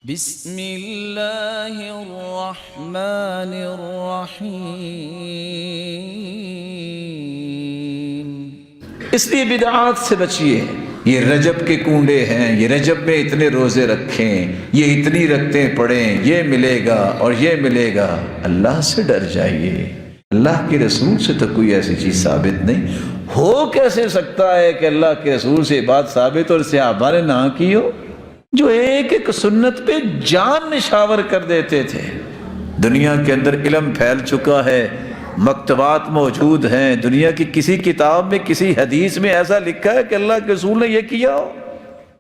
بسم اللہ الرحمن الرحیم۔ اس لیے بدعات سے بچیے۔ یہ رجب کے کنڈے ہیں، یہ رجب میں اتنے روزے رکھیں، یہ اتنی رکعتیں پڑھیں، یہ ملے گا اور یہ ملے گا۔ اللہ سے ڈر جائیے۔ اللہ کے رسول سے تو کوئی ایسی چیز ثابت نہیں۔ ہو کیسے سکتا ہے کہ اللہ کے رسول سے بات ثابت اور صحابہ نے نہ کی ہو، جو ایک ایک سنت پہ جان نشاور کر دیتے تھے؟ دنیا کے اندر علم پھیل چکا ہے، مکتبات موجود ہیں، دنیا کی کسی کتاب میں کسی حدیث میں ایسا لکھا ہے کہ اللہ کے رسول نے یہ کیا ہو،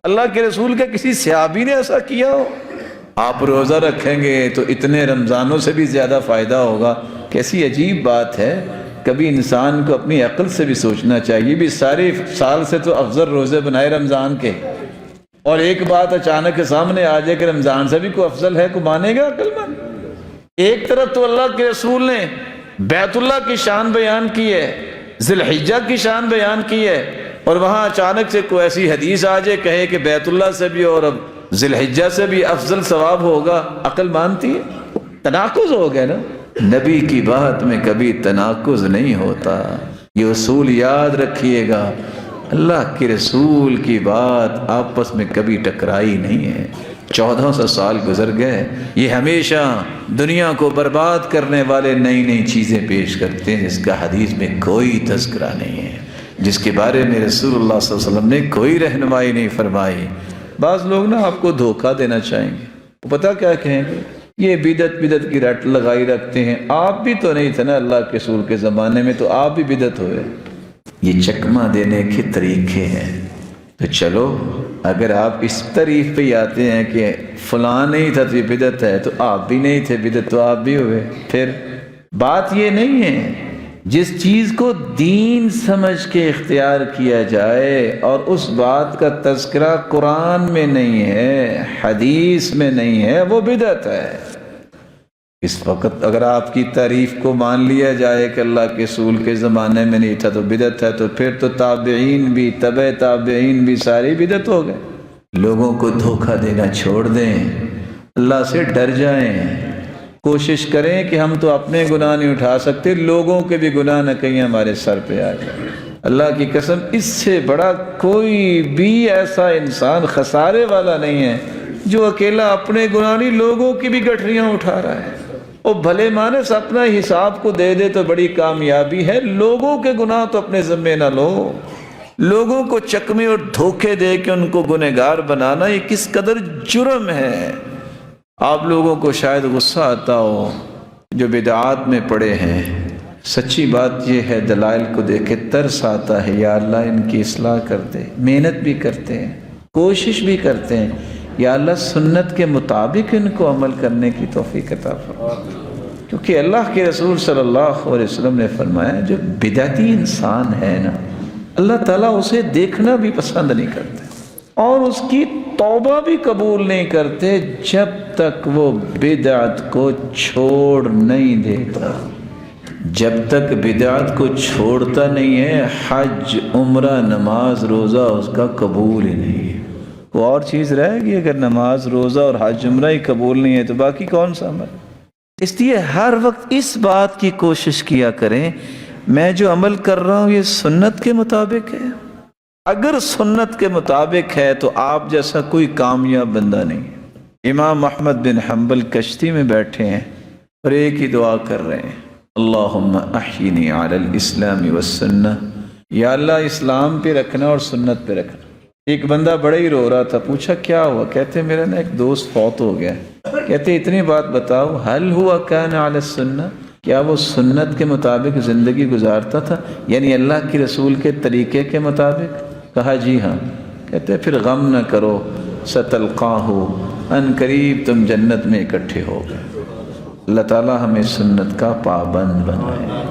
اللہ کے رسول کے کسی صحابی نے ایسا کیا ہو؟ آپ روزہ رکھیں گے تو اتنے رمضانوں سے بھی زیادہ فائدہ ہوگا۔ کیسی عجیب بات ہے۔ کبھی انسان کو اپنی عقل سے بھی سوچنا چاہیے، بھی سارے سال سے تو افضل روزے بنائے رمضان کے، اور ایک بات اچانک کے سامنے آ جائے کہ رمضان سے بھی کوئی افضل ہے، کوئی مانے گا عقل مند؟ ایک طرف تو اللہ کے رسول نے بیت اللہ کی شان بیان کی ہے، ذی الحجہ کی شان بیان کی ہے، اور وہاں اچانک سے کوئی ایسی حدیث آ جائے کہے کہ بیت اللہ سے بھی اور اب ذی الحجہ سے بھی افضل ثواب ہوگا۔ عقل مانتی ہے؟ تناقض ہو گیا نا۔ نبی کی بات میں کبھی تناقض نہیں ہوتا، یہ اصول یاد رکھیے گا۔ اللہ کے رسول کی بات آپس میں کبھی ٹکرائی نہیں ہے۔ 1400 سال گزر گئے، یہ ہمیشہ دنیا کو برباد کرنے والے نئی نئی چیزیں پیش کرتے ہیں جس کا حدیث میں کوئی تذکرہ نہیں ہے، جس کے بارے میں رسول اللہ صلی اللہ علیہ وسلم نے کوئی رہنمائی نہیں فرمائی۔ بعض لوگ نا آپ کو دھوکہ دینا چاہیں گے، وہ پتہ کیا کہیں گے؟ یہ بدعت کی رٹ لگائی رکھتے ہیں۔ آپ بھی تو نہیں تھے نا اللہ کے رسول کے زمانے میں، تو آپ بھی بدعت ہوئے۔ یہ چکمہ دینے کے طریقے ہیں۔ تو چلو، اگر آپ اس تعریف پہ ہی آتے ہیں کہ فلاں نہیں تھا تو یہ بدعت ہے، تو آپ بھی نہیں تھے بدعت، تو آپ بھی ہوئے۔ پھر بات یہ نہیں ہے، جس چیز کو دین سمجھ کے اختیار کیا جائے اور اس بات کا تذکرہ قرآن میں نہیں ہے، حدیث میں نہیں ہے، وہ بدعت ہے۔ اس وقت اگر آپ کی تعریف کو مان لیا جائے کہ اللہ کے رسول کے زمانے میں نہیں تھا تو بدعت ہے، تو پھر تو تابعین بھی، تبع تابعین بھی ساری بدعت ہو گئے۔ لوگوں کو دھوکہ دینا چھوڑ دیں، اللہ سے ڈر جائیں، کوشش کریں کہ ہم تو اپنے گناہ نہیں اٹھا سکتے، لوگوں کے بھی گناہ نہ کہیں ہمارے سر پہ آ جائے۔ اللہ کی قسم، اس سے بڑا کوئی بھی ایسا انسان خسارے والا نہیں ہے جو اکیلا اپنے گناہ نہیں، لوگوں کی بھی گٹھریاں اٹھا رہا ہے۔ اور بھلے مانس اپنا حساب کو دے دے تو بڑی کامیابی ہے، لوگوں کے گناہ تو اپنے ذمے نہ لو۔ لوگوں کو چکمے اور دھوکے دے کے ان کو گنہگار بنانا، یہ کس قدر جرم ہے۔ آپ لوگوں کو شاید غصہ آتا ہو جو بدعات میں پڑے ہیں، سچی بات یہ ہے دلائل کو دیکھ کے ترس آتا ہے، یا اللہ ان کی اصلاح کر دے۔ محنت بھی کرتے ہیں، کوشش بھی کرتے ہیں، یا اللہ سنت کے مطابق ان کو عمل کرنے کی توفیق عطا فرما، کیونکہ اللہ کے رسول صلی اللہ علیہ وسلم نے فرمایا جو بدعتی انسان ہے نا، اللہ تعالیٰ اسے دیکھنا بھی پسند نہیں کرتے اور اس کی توبہ بھی قبول نہیں کرتے جب تک وہ بدعت کو چھوڑ نہیں دیتا۔ جب تک بدعت کو چھوڑتا نہیں ہے، حج، عمرہ، نماز، روزہ اس کا قبول ہی نہیں ہے۔ وہ اور چیز رہے گی اگر نماز، روزہ اور حج عمرہ ہی قبول نہیں ہے تو باقی کون سا عمل؟ اس لیے ہر وقت اس بات کی کوشش کیا کریں، میں جو عمل کر رہا ہوں یہ سنت کے مطابق ہے۔ اگر سنت کے مطابق ہے تو آپ جیسا کوئی کامیاب بندہ نہیں ہے۔ امام احمد بن حنبل کشتی میں بیٹھے ہیں اور ایک ہی دعا کر رہے ہیں، اللہم احینی علی الاسلام والسنہ، یا اللہ اسلام پہ رکھنا اور سنت پہ رکھنا۔ ایک بندہ بڑا ہی رو رہا تھا، پوچھا کیا ہوا؟ کہتے میرا نا ایک دوست فوت ہو گیا۔ کہتے اتنی بات بتاؤ، حل ہوا کان علی السنہ، کیا وہ سنت کے مطابق زندگی گزارتا تھا، یعنی اللہ کی رسول کے طریقے کے مطابق؟ کہا جی ہاں۔ کہتے پھر غم نہ کرو، ستلقاہ، ان قریب تم جنت میں اکٹھے ہو گئے۔ اللہ تعالی ہمیں سنت کا پابند بنائے۔